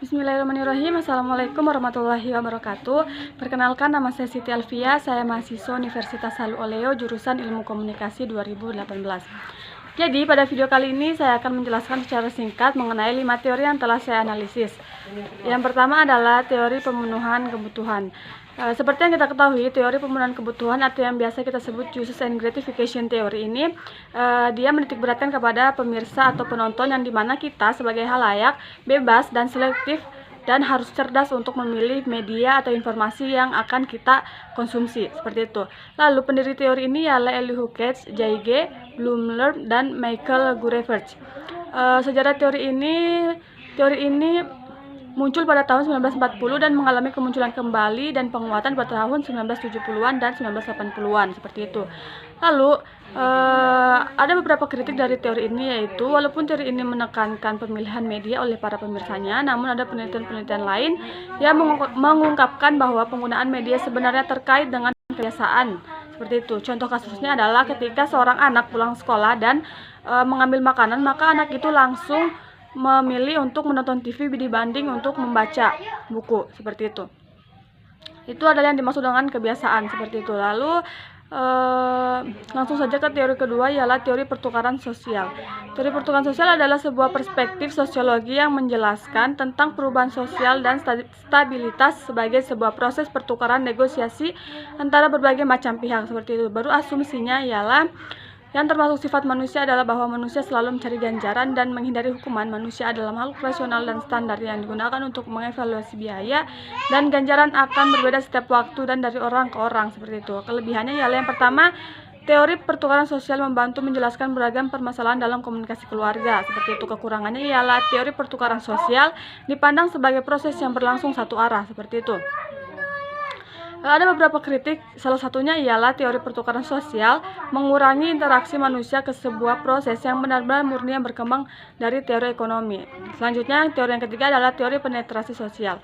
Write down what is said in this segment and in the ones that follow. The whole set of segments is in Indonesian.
Bismillahirrahmanirrahim. Assalamualaikum warahmatullahi wabarakatuh. Perkenalkan, nama saya Siti Alfia. Saya mahasiswa Universitas Halu Oleo jurusan Ilmu Komunikasi 2018. Jadi pada video kali ini saya akan menjelaskan secara singkat mengenai 5 teori yang telah saya analisis. Yang pertama adalah teori pemenuhan kebutuhan. Seperti yang kita ketahui, teori pemenuhan kebutuhan atau yang biasa kita sebut uses and gratification theory ini dia menitikberatkan kepada pemirsa atau penonton, yang dimana kita sebagai halayak bebas dan selektif dan harus cerdas untuk memilih media atau informasi yang akan kita konsumsi, seperti itu. Lalu pendiri teori ini ialah Elihu Katz, J.G. Blumler, dan Michael Gurevich. Sejarah teori ini muncul pada tahun 1940 dan mengalami kemunculan kembali dan penguatan pada tahun 1970-an dan 1980-an, seperti itu. Lalu ada beberapa kritik dari teori ini, yaitu walaupun teori ini menekankan pemilihan media oleh para pemirsanya, namun ada penelitian-penelitian lain yang mengungkapkan bahwa penggunaan media sebenarnya terkait dengan kebiasaan, seperti itu. Contoh kasusnya adalah ketika seorang anak pulang sekolah dan mengambil makanan, maka anak itu langsung memilih untuk menonton TV dibanding untuk membaca buku, seperti itu. Itu adalah yang dimaksud dengan kebiasaan, seperti itu. Lalu langsung saja ke teori kedua, ialah teori pertukaran sosial. Teori pertukaran sosial adalah sebuah perspektif sosiologi yang menjelaskan tentang perubahan sosial dan stabilitas sebagai sebuah proses pertukaran negosiasi antara berbagai macam pihak, seperti itu. Baru asumsinya ialah yang termasuk sifat manusia adalah bahwa manusia selalu mencari ganjaran dan menghindari hukuman. Manusia adalah makhluk rasional dan standar yang digunakan untuk mengevaluasi biaya, dan ganjaran akan berbeda setiap waktu dan dari orang ke orang, seperti itu. Kelebihannya ialah yang pertama, teori pertukaran sosial membantu menjelaskan beragam permasalahan dalam komunikasi keluarga, seperti itu. Kekurangannya ialah teori pertukaran sosial dipandang sebagai proses yang berlangsung satu arah, seperti itu. Ada beberapa kritik, salah satunya ialah teori pertukaran sosial mengurangi interaksi manusia ke sebuah proses yang benar-benar murni yang berkembang dari teori ekonomi. Selanjutnya, teori yang ketiga adalah teori penetrasi sosial.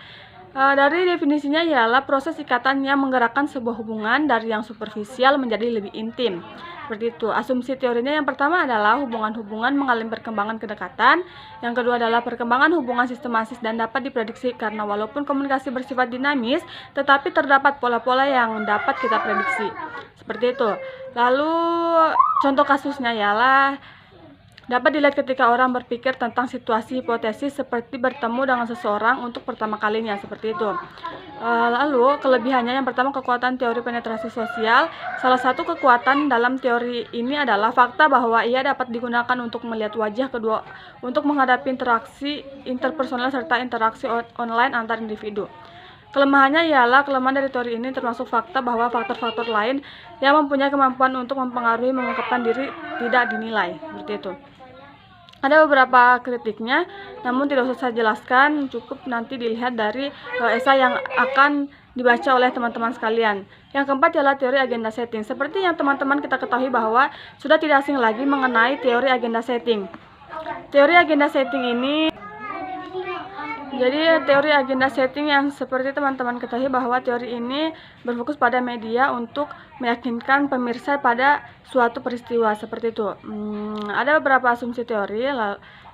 Dari definisinya ialah proses ikatan yang menggerakkan sebuah hubungan dari yang superficial menjadi lebih intim, seperti itu. Asumsi teorinya yang pertama adalah hubungan-hubungan mengalami perkembangan kedekatan. Yang kedua adalah perkembangan hubungan sistematis dan dapat diprediksi, karena walaupun komunikasi bersifat dinamis, tetapi terdapat pola-pola yang dapat kita prediksi, seperti itu. Lalu contoh kasusnya ialah dapat dilihat ketika orang berpikir tentang situasi hipotesis seperti bertemu dengan seseorang untuk pertama kalinya, seperti itu. Lalu kelebihannya yang pertama, kekuatan teori penetrasi sosial. Salah satu kekuatan dalam teori ini adalah fakta bahwa ia dapat digunakan untuk melihat wajah kedua untuk menghadapi interaksi interpersonal serta interaksi online antar individu. Kelemahannya ialah kelemahan dari teori ini termasuk fakta bahwa faktor-faktor lain yang mempunyai kemampuan untuk mempengaruhi mengungkapkan diri tidak dinilai, seperti itu. Ada beberapa kritiknya, namun tidak usah saya jelaskan, cukup nanti dilihat dari esai yang akan dibaca oleh teman-teman sekalian. Yang keempat ialah teori agenda setting. Seperti yang teman-teman kita ketahui bahwa sudah tidak asing lagi mengenai teori agenda setting. Teori agenda setting ini, jadi teori agenda setting yang seperti teman-teman ketahui bahwa teori ini berfokus pada media untuk meyakinkan pemirsa pada suatu peristiwa, seperti itu. Ada beberapa asumsi teori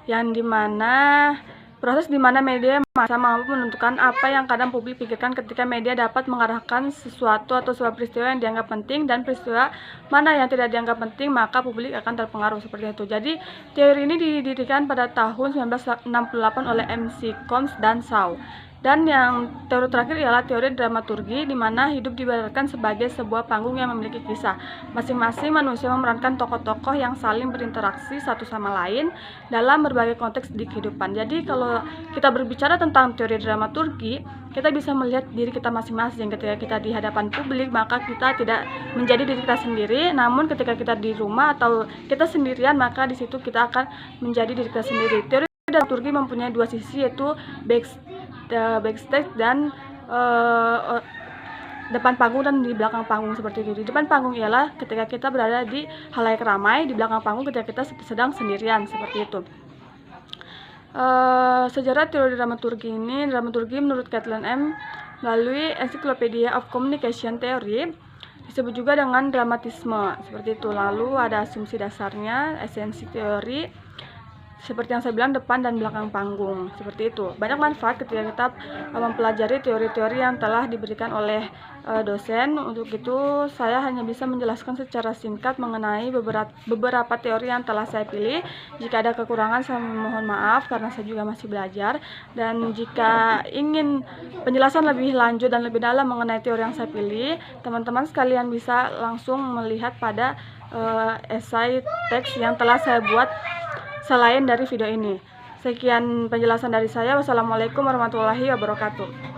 yang dimana proses dimana media mampu menentukan apa yang kadang publik pikirkan ketika media dapat mengarahkan sesuatu atau sebuah peristiwa yang dianggap penting, dan peristiwa mana yang tidak dianggap penting, maka publik akan terpengaruh, seperti itu. Jadi teori ini didirikan pada tahun 1968 oleh M.C. Combs dan Shaw. Dan yang teori terakhir ialah teori dramaturgi, di mana hidup diibaratkan sebagai sebuah panggung yang memiliki kisah. Masing-masing manusia memerankan tokoh-tokoh yang saling berinteraksi satu sama lain dalam berbagai konteks di kehidupan. Jadi kalau kita berbicara tentang teori dramaturgi, kita bisa melihat diri kita masing-masing. Ketika kita di hadapan publik, maka kita tidak menjadi diri kita sendiri, namun ketika kita di rumah atau kita sendirian, maka di situ kita akan menjadi diri kita sendiri. Teori dramaturgi mempunyai dua sisi, yaitu backstage dan depan panggung dan di belakang panggung, seperti itu. Di depan panggung ialah ketika kita berada di halayak ramai, di belakang panggung ketika kita sedang sendirian, seperti itu. Sejarah teori dramaturgi ini, dramaturgi menurut Kathleen M. melalui Encyclopedia of Communication Theory disebut juga dengan dramatisme, seperti itu. Lalu ada asumsi dasarnya, esensi teori. seperti yang saya bilang, depan dan belakang panggung, seperti itu. Banyak manfaat ketika kita mempelajari teori-teori yang telah diberikan oleh dosen. Untuk itu, saya hanya bisa menjelaskan secara singkat mengenai beberapa teori yang telah saya pilih. Jika ada kekurangan, saya mohon maaf karena saya juga masih belajar. Dan jika ingin penjelasan lebih lanjut dan lebih dalam mengenai teori yang saya pilih, teman-teman sekalian bisa langsung melihat pada esai teks yang telah saya buat selain dari video ini. Sekian penjelasan dari saya. Wassalamualaikum warahmatullahi wabarakatuh.